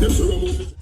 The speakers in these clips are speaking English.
Them should remove it.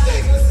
Thing.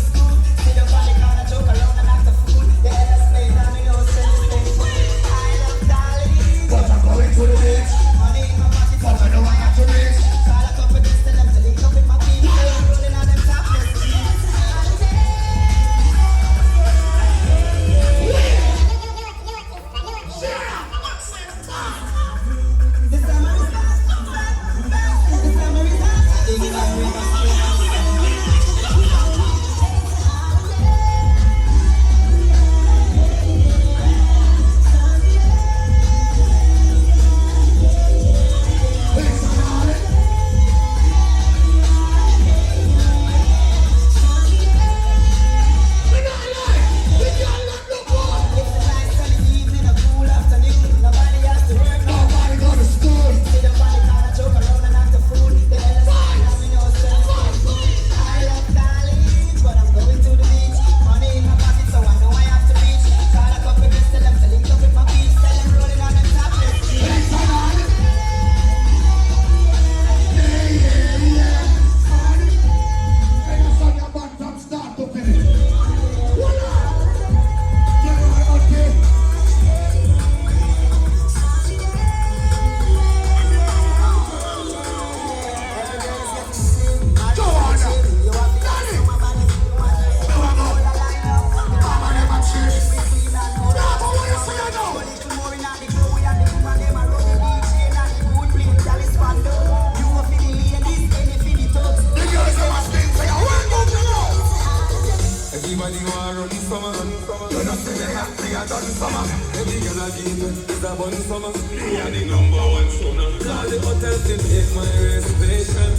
a done summer. Every girl I give me is a bun summer. Me are the #1 stunner. Call the hotel to take my reservation.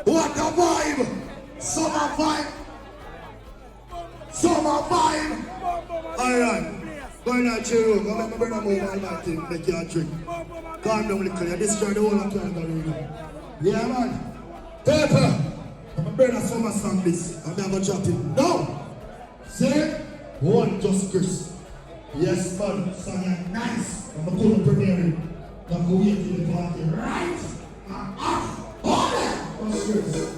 What a vibe! Summer vibe! Summer vibe! Alright, go in that chair room. Go let me bring a move on that thing. Make you a drink. Calm down little. You destroy the whole of Canada. Yeah, man. Pepper! I'm a brother summer song this. I'm never dropping. No! See? One just Chris. Yes, man. Song is nice. I'm a cool premiere. I'm going to wait till the party. Right! Hold it! Just Chris.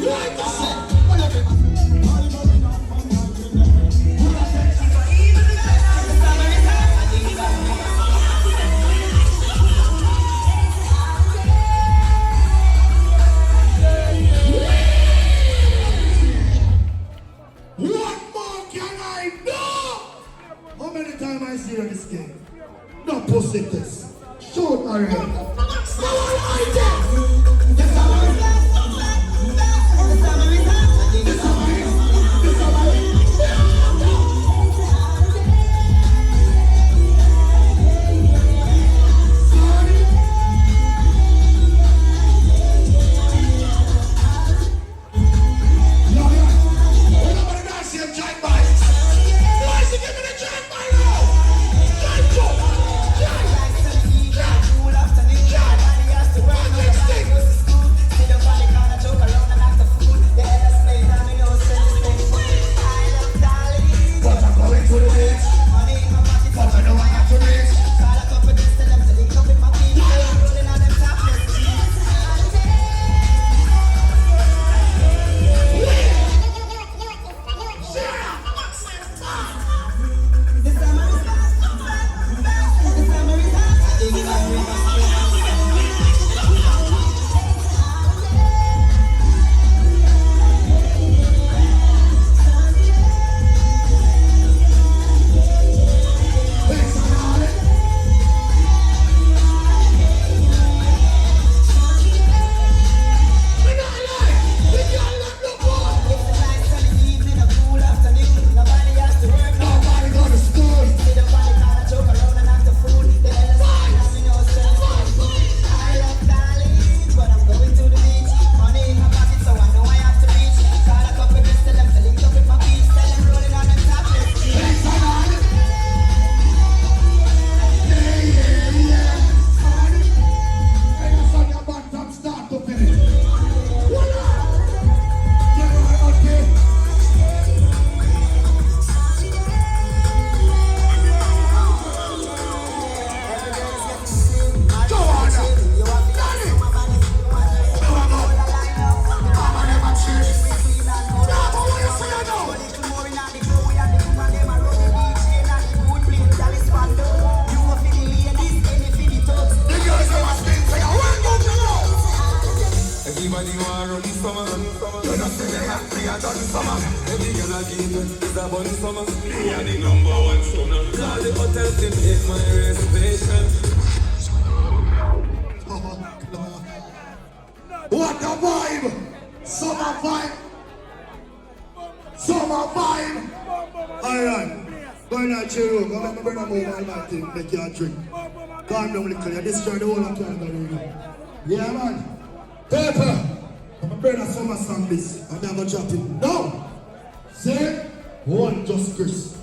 Like I said, I see on this game. No pussy test. Shoot already. What a vibe! Summer vibe! Summer vibe! Alright, go in that chair room. Go let me bring a move on that thing. Make you a drink. Calm down little. You destroy the whole of Canada. Yeah, man. Pepper! I'm a brother summer song this. I'm never dropping. No! See? One just Chris.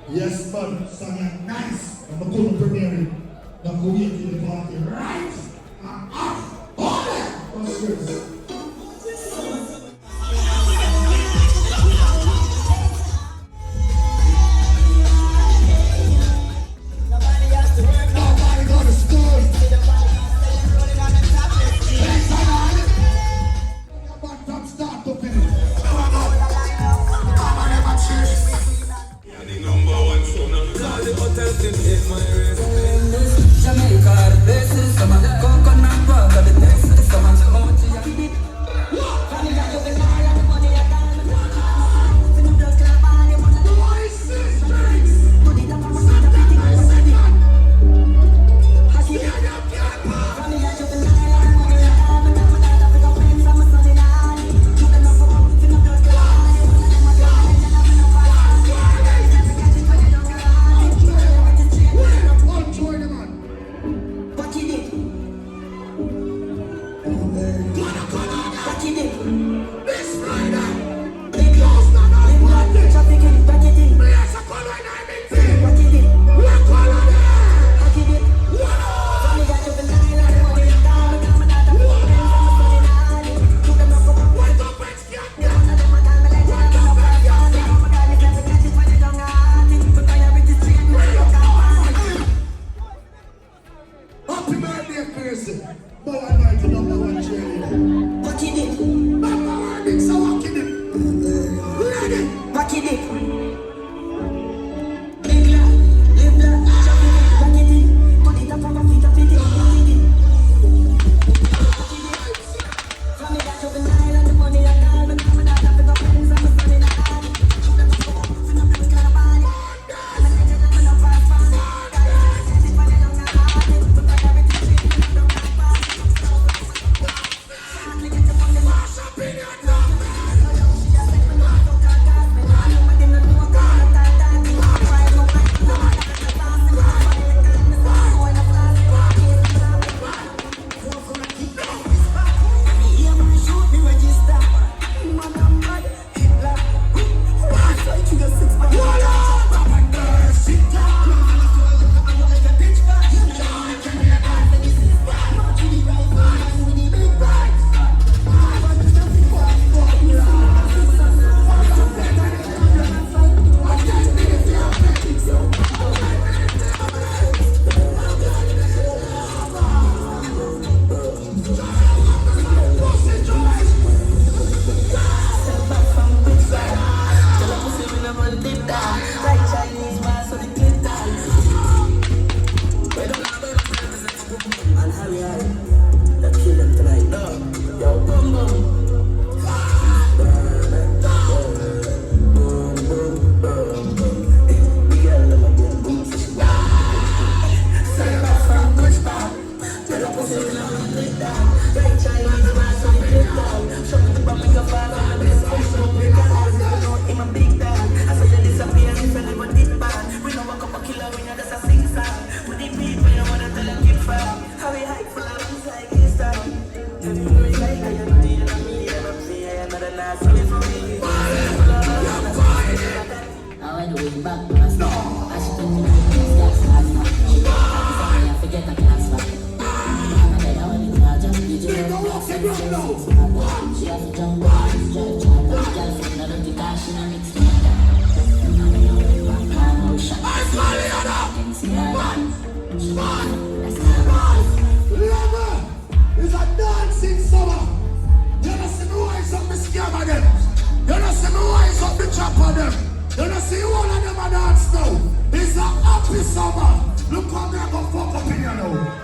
Yes, man. Song is nice. I'm a cool premiere. I'm going to wait till the party. Right! Hold it! Just Chris. Jamaica, the best is summer. Coconut water, the best is summer. It's a dancing summer. You don't see me rise up the scam of them. You don't see me rise up the chop of them. You don't see one of them a dance now. It's a happy summer. Look how me go fuck up in you now.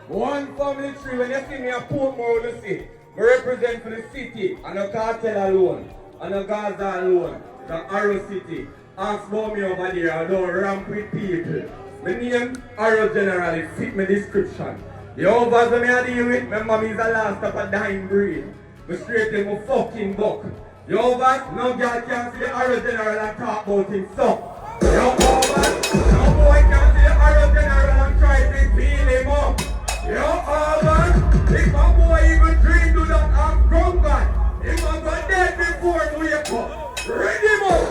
One family tree, when you see me a Portmore, you see, we represent for the city, and a cartel alone, and a Gaza alone, the Arrow City. Ask about me over there, I don't ramp with people. My name, Arrow General, it fit my description. The overs that I deal with, remember me is the last of a dying breed. I straight in my fucking buck. The overs, no girl can see the Arrow General and talk about him, so. The overs, no boy can see the Arrow General and try to feel him up. Yo, Alban, if my boy even dream to that I'm drunken, if I'm got dead before we wake up, read him up!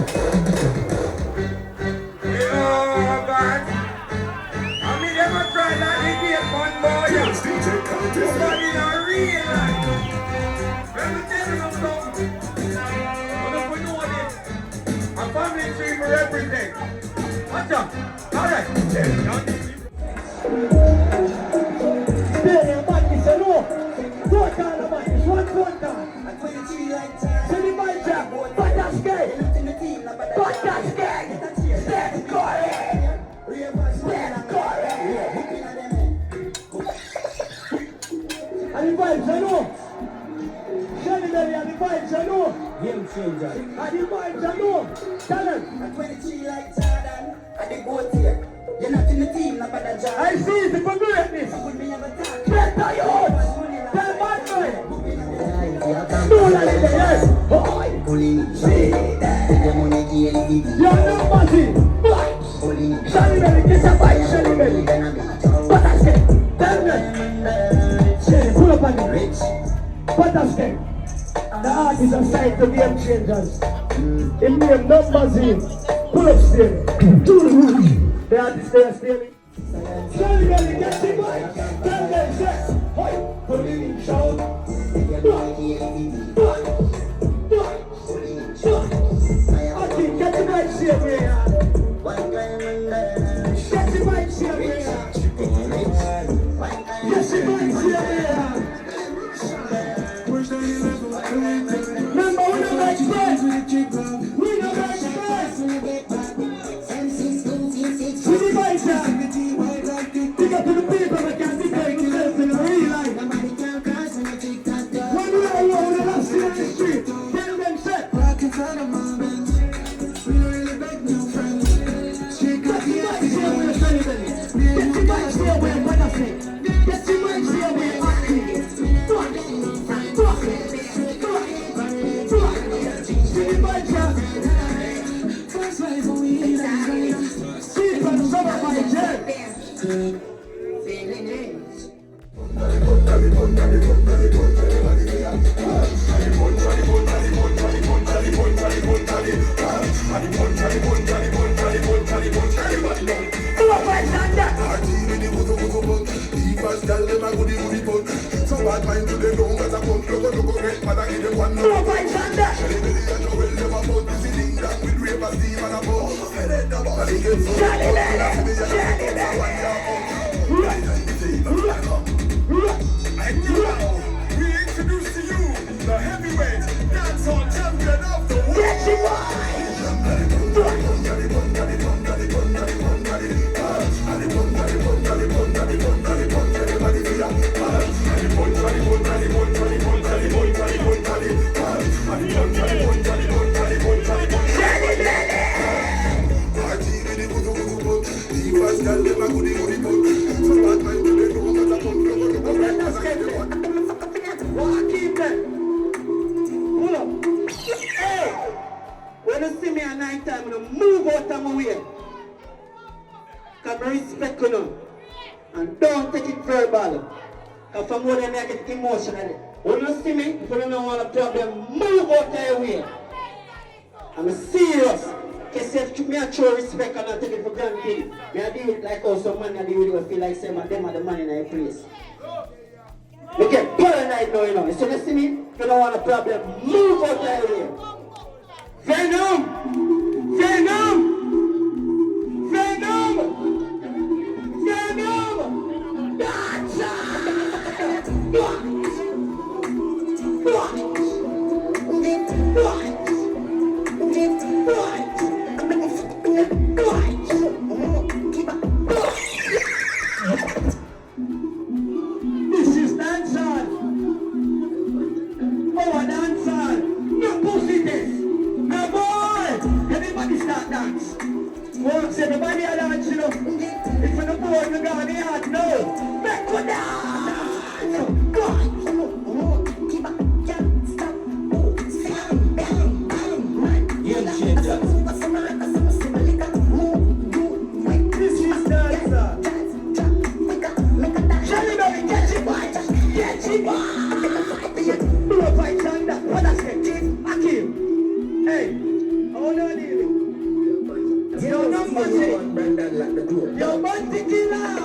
Yo, Alban, I mean, never try that again, one boy. Nobody not real life. Let me tell you something. What if we know this? A family tree we represent. Watch out. Alright. Game changer. And the vibes are low. Tell them. I'm 23 like Jordan. I did go here. You're not in the team, not by the job. I see it for greatness. Better you. Tell bad boy. Do like this, yes. Boy. You're not massive. Boy. Shelly belly, kiss a bite, Shelly belly. what a step. The artist are signed to game changers. In name numbers in. Pull up still. The artist they are stealing. Charlie Belly, get the mic. Tell them, say, hoi, police shout. Okay, get the mic, see me. Get the mic, see me. Get the mic, see me. Remember, we don't like stress. We don't like stress. See the mic, sir. Pick up to the people that can dictate themselves in the real life. When we are alone, the last in the street, tell them, say, rock in front of my man. We don't really beg no friends. Get the mic, see me, Charlie Belly. Get the mic, see me, what I say. Get the mic, see me, acting. See the mic, sir. First life we see from summer by jail. And now, we introduce to you the heavyweight dancehall champion of the world. When you see me at night time, I'm gonna move out of my way. Because I respect you. And don't take it verbal. Because from more than I get emotionally. When you see me, if you don't want a problem, move out of your way. I'm serious. Because if me I show respect and I take it for granted, me I do it like how some man I do it, feel like say them are the man in their place. You get paranoid now, you know. So you see me, if you don't want a problem, move out of your way. Venom! Venom! Venom! Venom! Gotcha! This is dancehall. Oh, dancehall. No pussy this. No boy. Everybody start dance. Once everybody a dance, you know. If you're not bored, you got the heart, no. Make one dance. Go on. This is dancehall. Charlie Belly, get it, boy. Get it, boy. Do a fight like that. What I say? Akim. Hey, how do I deal? Yo, number 6. Yo, Bunty Killer.